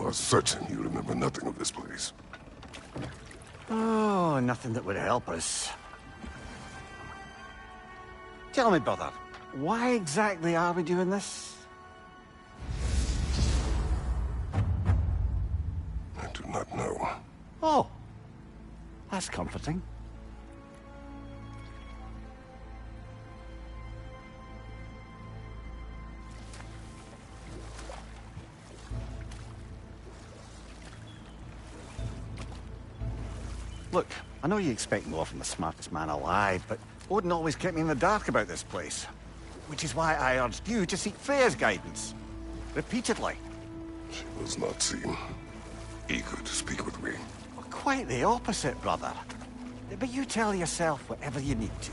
are certain you remember nothing of this place. Oh, nothing that would help us. Tell me, brother, why exactly are we doing this? I do not know. Oh, that's comforting. Look, I know you expect more from the smartest man alive, but Odin always kept me in the dark about this place. Which is why I urged you to seek Freya's guidance. Repeatedly. She does not seem eager to speak with me. Well, quite the opposite, brother. But you tell yourself whatever you need to.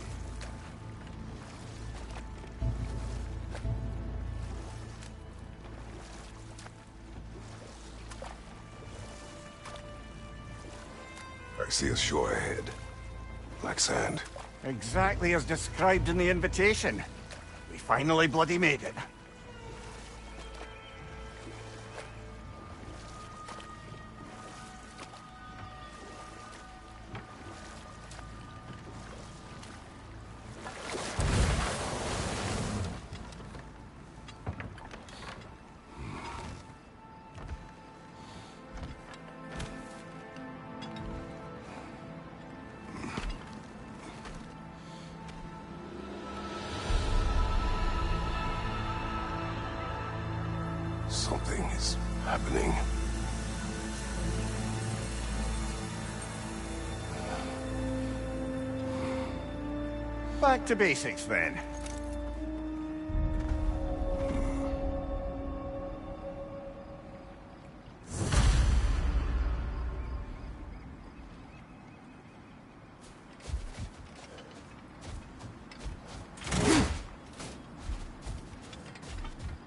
I see a shore ahead. Black sand. Exactly as described in the invitation. We finally bloody made it. Something is happening. Back to basics, then.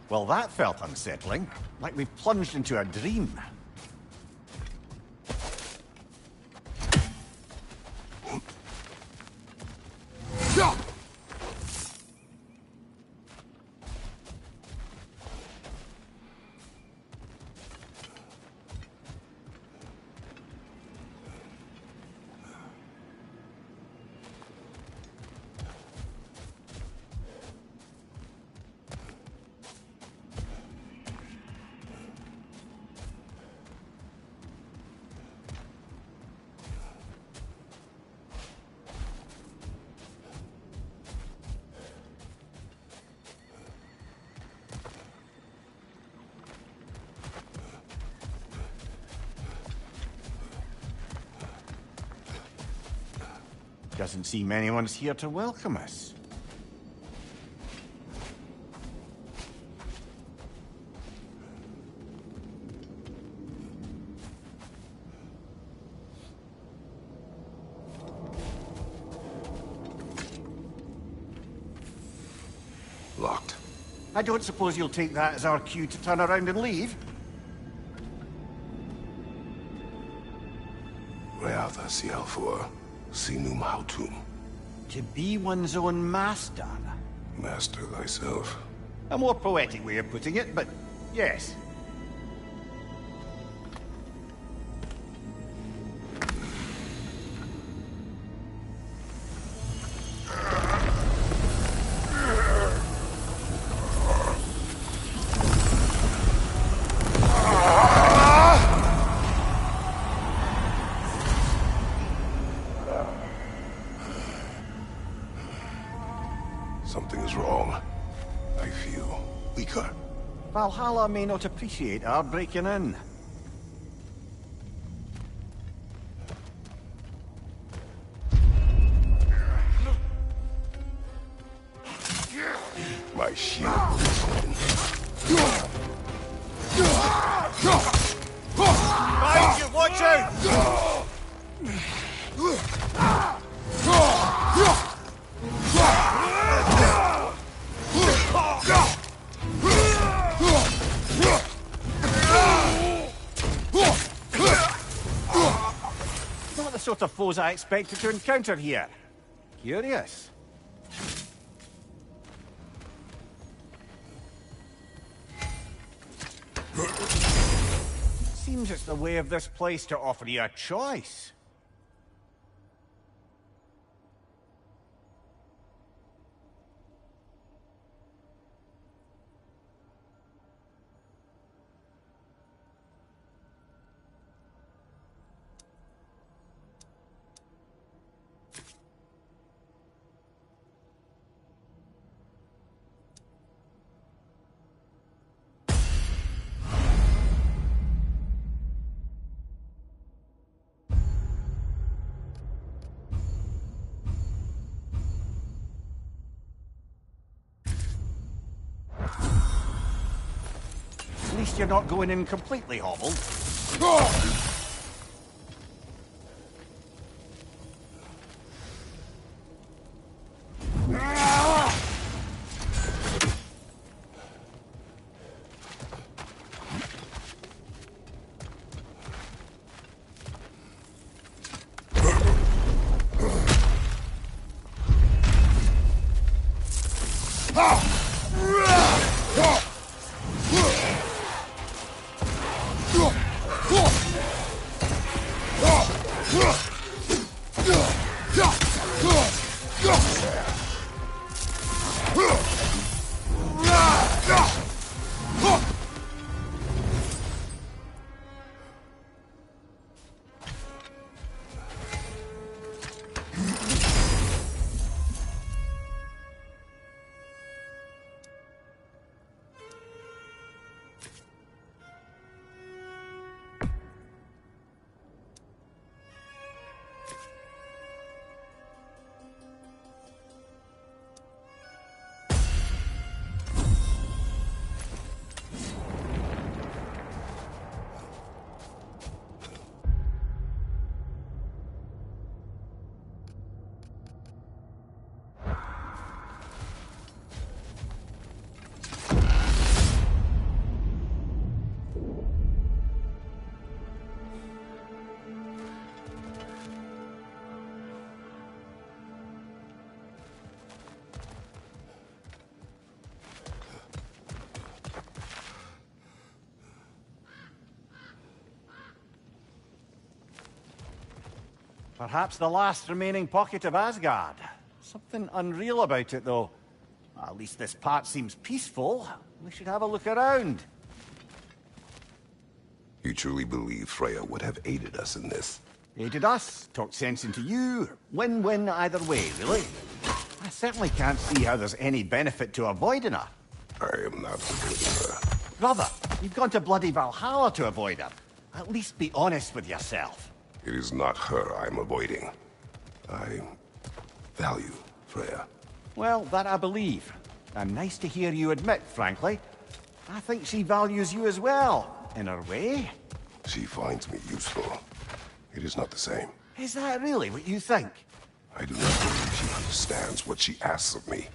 Well, that felt unsettling. Like we plunged into a dream. Doesn't seem anyone's here to welcome us. Locked. I don't suppose you'll take that as our cue to turn around and leave? Reatha Sialfur, Sinum Hautum. To be one's own master. Master thyself. A more poetic way of putting it, but yes. Something is wrong. I feel weaker. Valhalla may not appreciate our breaking in. My shield is open. Mind you, watch out! Not the sort of foes I expected to encounter here. Curious. seems it's the way of this place to offer you a choice. At least you're not going in completely hobbled. Perhaps the last remaining pocket of Asgard. Something unreal about it, though. At least this part seems peaceful. We should have a look around. You truly believe Freya would have aided us in this? Aided us, talked sense into you. Win-win either way, really. I certainly can't see how there's any benefit to avoiding her. I am not forgiving her. Brother, you've gone to bloody Valhalla to avoid her. At least be honest with yourself. It is not her I'm avoiding. I value Freya. Well, that I believe. And nice to hear you admit, frankly. I think she values you as well, in her way. She finds me useful. It is not the same. Is that really what you think? I do not believe she understands what she asks of me.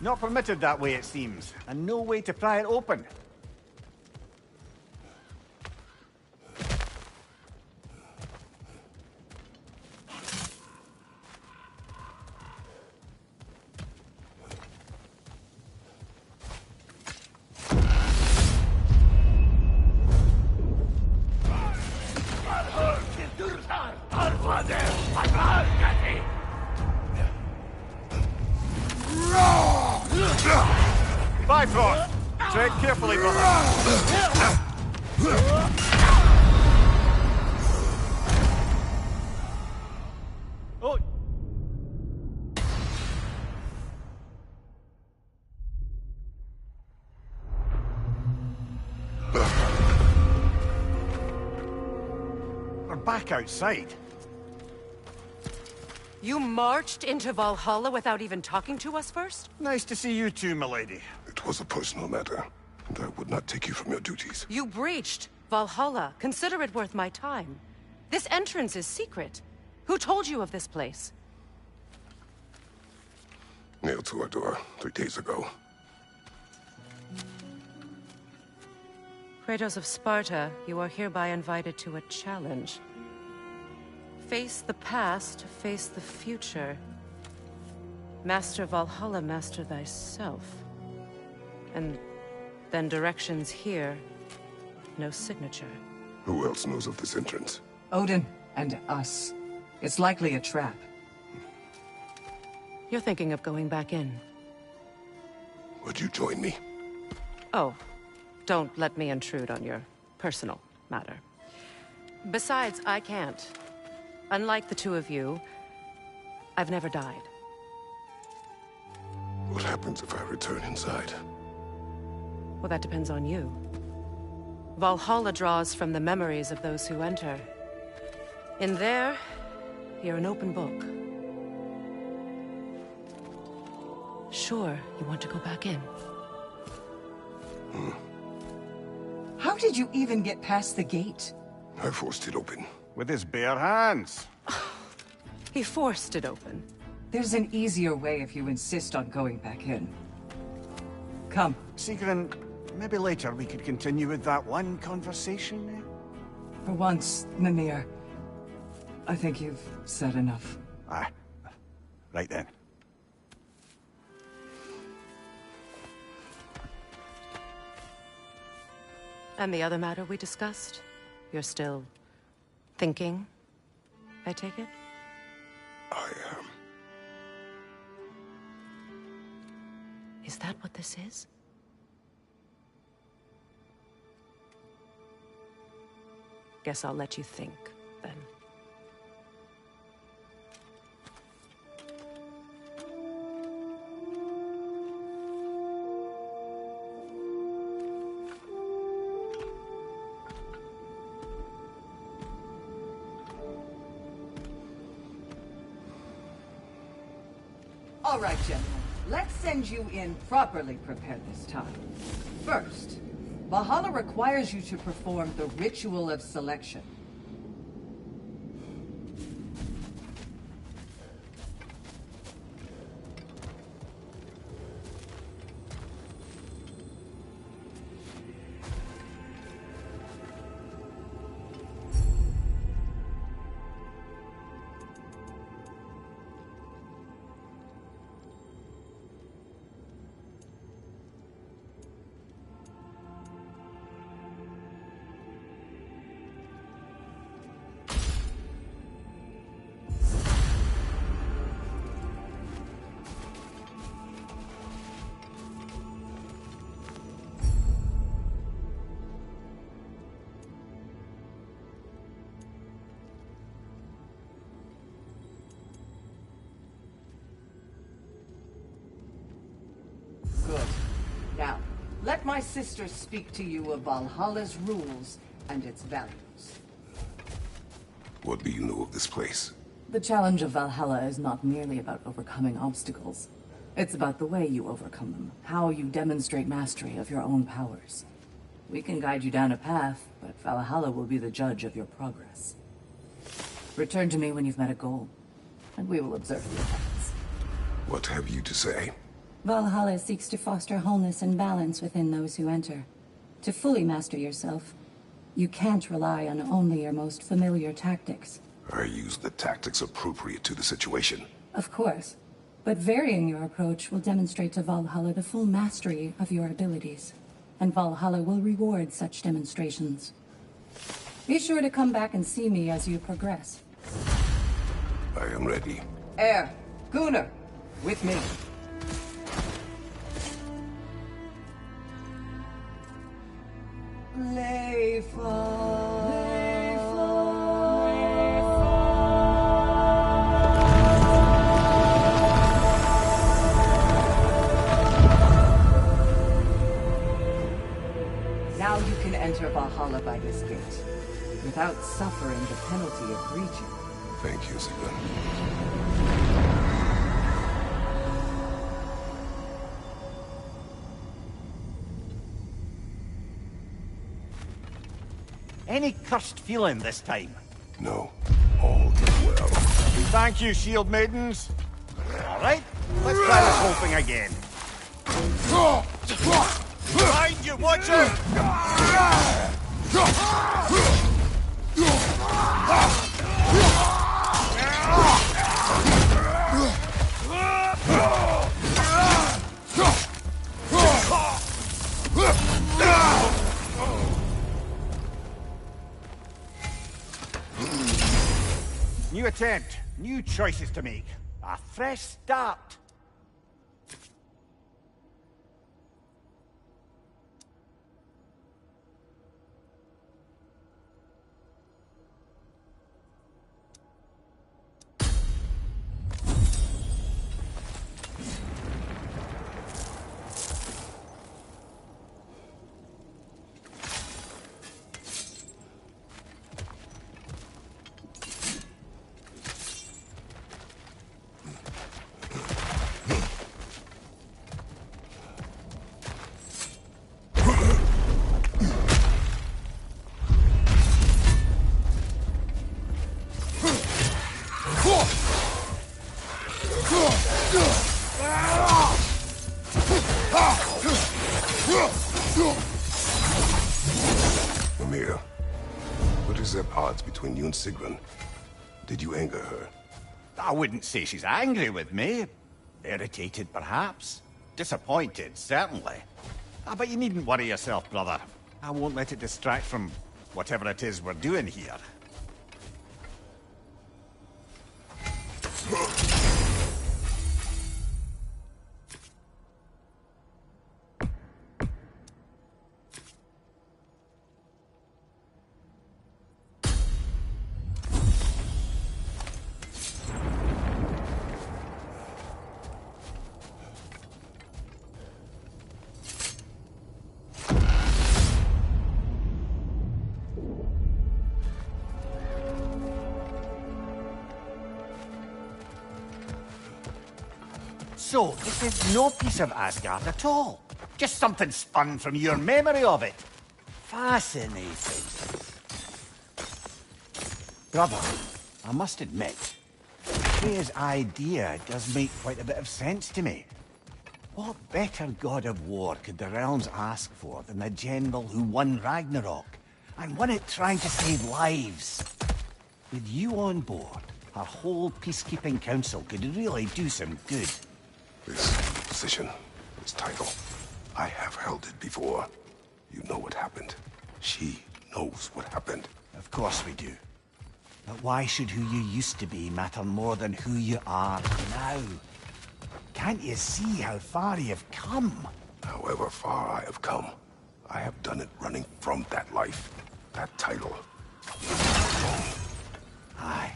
Not permitted that way, it seems, and no way to pry it open. Bifrost! Tread carefully, brother. Oh! We're back outside. You marched into Valhalla without even talking to us first? Nice to see you too, milady. It was a personal matter, and I would not take you from your duties. You breached Valhalla. Consider it worth my time. This entrance is secret. Who told you of this place? Nailed to our door 3 days ago. Kratos of Sparta, you are hereby invited to a challenge. Face the past, face the future. Master Valhalla, master thyself. And then directions here, no signature. Who else knows of this entrance? Odin and us. It's likely a trap. You're thinking of going back in. Would you join me? Oh, don't let me intrude on your personal matter. Besides, I can't. Unlike the two of you, I've never died. What happens if I return inside? Well, that depends on you. Valhalla draws from the memories of those who enter. In there, you're an open book. Sure, you want to go back in. How did you even get past the gate? I forced it open. With his bare hands. He forced it open. There's an easier way if you insist on going back in. Come. Sigrun, maybe later we could continue with that one conversation, eh? For once, Mimir, I think you've said enough. Ah, right then. And the other matter we discussed? You're still thinking, I take it? I am. Is that what this is? Guess I'll let you think, then. All right, gentlemen. Let's send you in properly prepared this time. First, Valhalla requires you to perform the ritual of selection. Good. Now, let my sister speak to you of Valhalla's rules and its values. What do you know of this place? The challenge of Valhalla is not merely about overcoming obstacles. It's about the way you overcome them, how you demonstrate mastery of your own powers. We can guide you down a path, but Valhalla will be the judge of your progress. Return to me when you've met a goal, and we will observe the effects. What have you to say? Valhalla seeks to foster wholeness and balance within those who enter. To fully master yourself, you can't rely on only your most familiar tactics. I use the tactics appropriate to the situation. Of course, but varying your approach will demonstrate to Valhalla the full mastery of your abilities, and Valhalla will reward such demonstrations. Be sure to come back and see me as you progress. I am ready. Air, Gunnar, with me. Now you can enter Valhalla by this gate, without suffering the penalty of breaching. Thank you, Sigrun. Any cursed feeling this time? No, all is well. Thank you, shield maidens. All right, let's try this whole thing again. Behind you, watch out! New attempt, new choices to make. A fresh start. Mimir, what is the odds between you and Sigrun? Did you anger her? I wouldn't say she's angry with me. Irritated, perhaps. Disappointed, certainly. But you needn't worry yourself, brother. I won't let it distract from whatever it is we're doing here. So, this is no piece of Asgard at all. Just something spun from your memory of it. Fascinating. Brother, I must admit, his idea does make quite a bit of sense to me. What better god of war could the realms ask for than the general who won Ragnarok, and won it trying to save lives? With you on board, our whole peacekeeping council could really do some good. This position, this title, I have held it before. You know what happened. She knows what happened. Of course we do. But why should who you used to be matter more than who you are now? Can't you see how far you've come? However far I have come, I have done it running from that life, that title. Aye.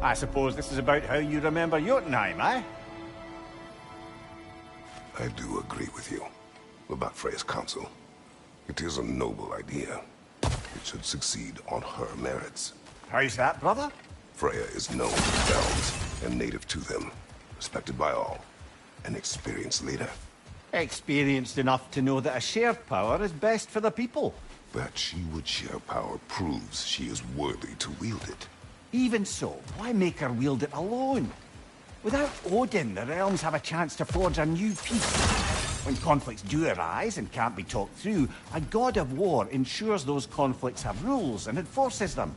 I suppose this is about how you remember Jotunheim, eh? I do agree with you about Freya's council. It is a noble idea. It should succeed on her merits. How's that, brother? Freya is known to the elves and native to them, respected by all, an experienced leader. Experienced enough to know that a shared power is best for the people. That she would share power proves she is worthy to wield it. Even so, why make her wield it alone? Without Odin, the realms have a chance to forge a new peace. When conflicts do arise and can't be talked through, a god of war ensures those conflicts have rules and enforces them.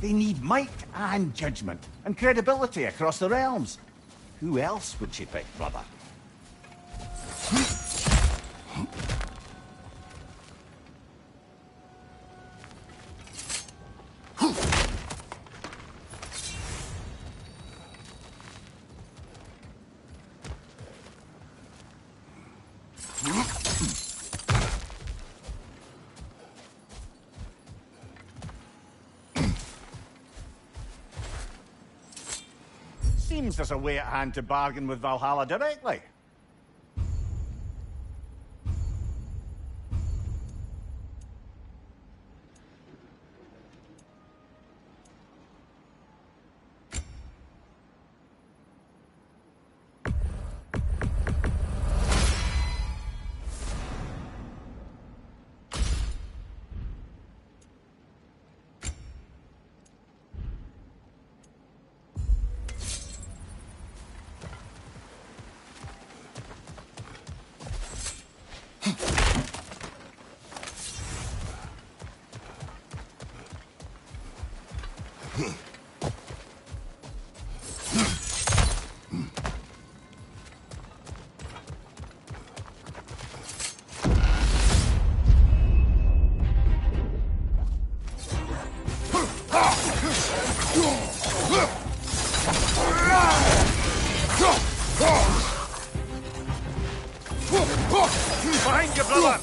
They need might and judgment, and credibility across the realms. Who else would she pick, brother? Seems there's a way at hand to bargain with Valhalla directly. Behind you, brother!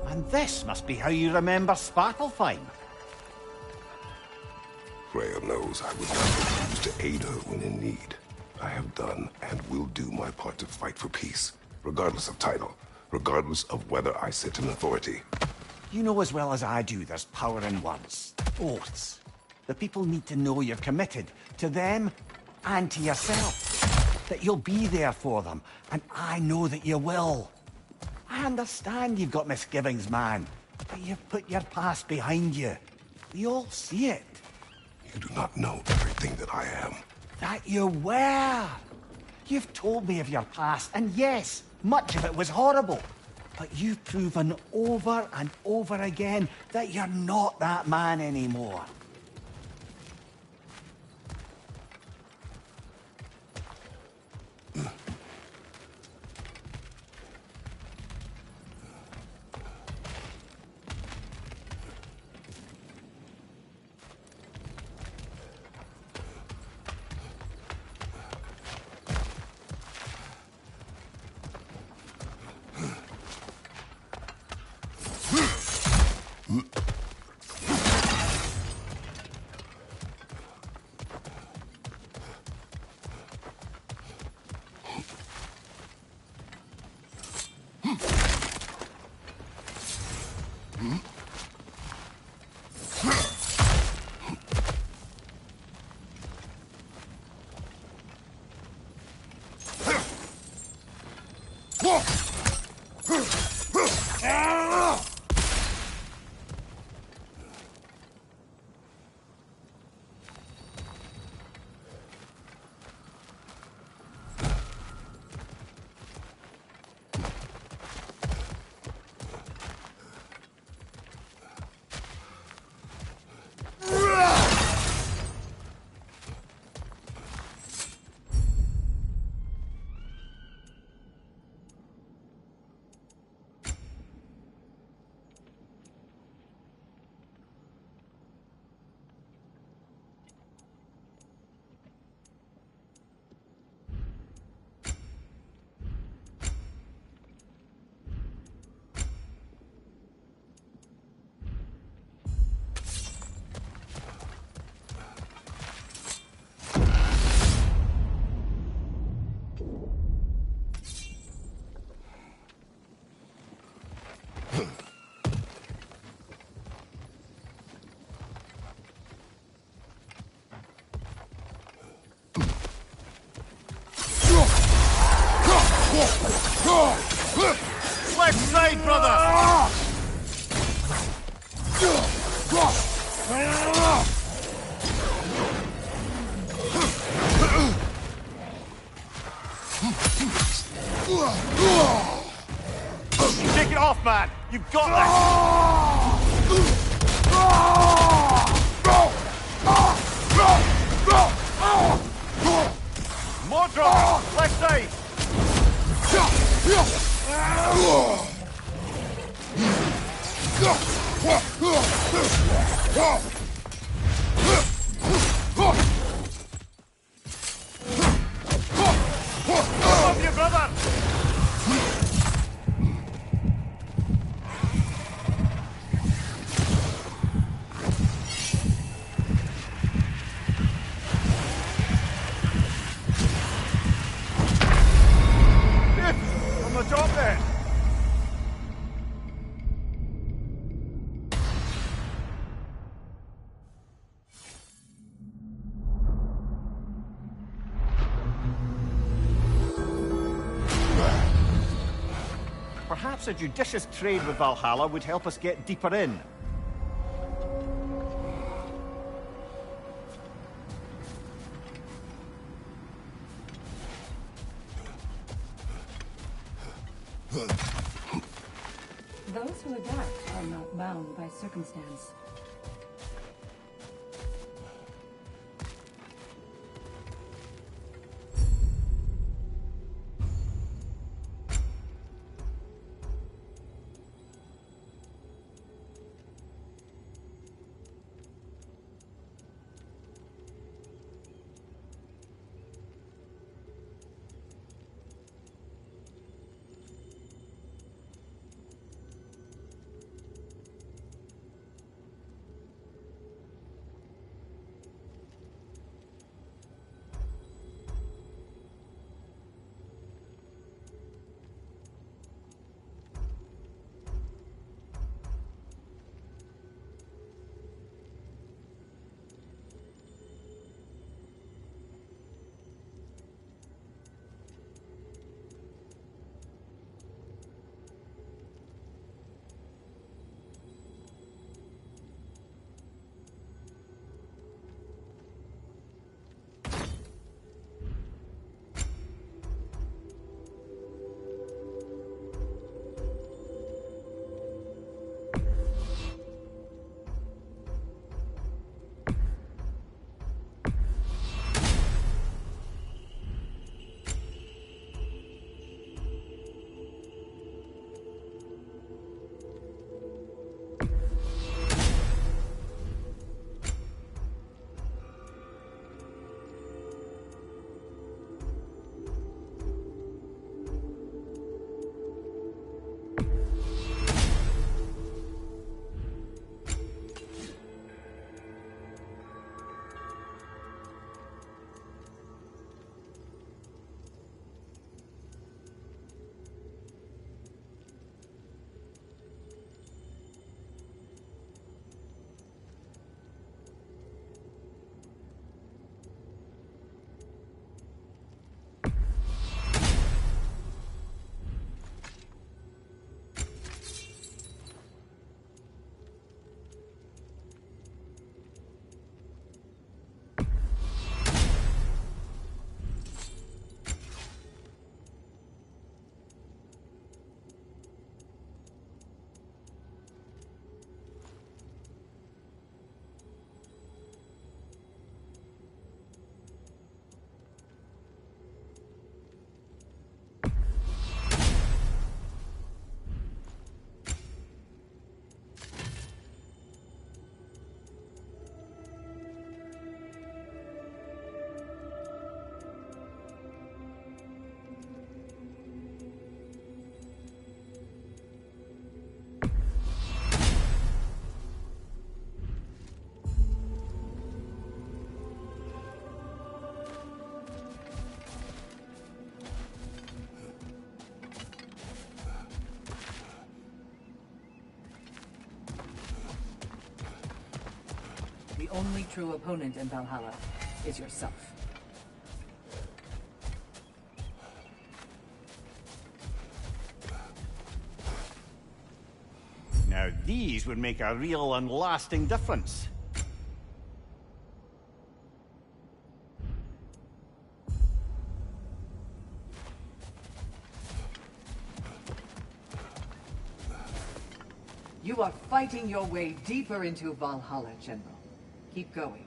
And this must be how you remember Svartalfheim. Freya knows I would not refuse to aid her when in need. I have done and will do my part to fight for peace, regardless of title, regardless of whether I sit in authority. You know as well as I do there's power in words. Oaths. The people need to know you're committed, to them and to yourself. That you'll be there for them, and I know that you will. I understand you've got misgivings, man, but you've put your past behind you. We all see it. You do not know everything that I am. That you were. You've told me of your past, and yes, much of it was horrible. But you've proven over and over again that you're not that man anymore. Left side, brother! Take it off, man! You've got this! More drop! Left side! Love you, brother! On the job then! Perhaps a judicious trade with Valhalla would help us get deeper in. Those who adapt are not bound by circumstance. The only true opponent in Valhalla is yourself. Now these would make a real and lasting difference. You are fighting your way deeper into Valhalla, General. Keep going.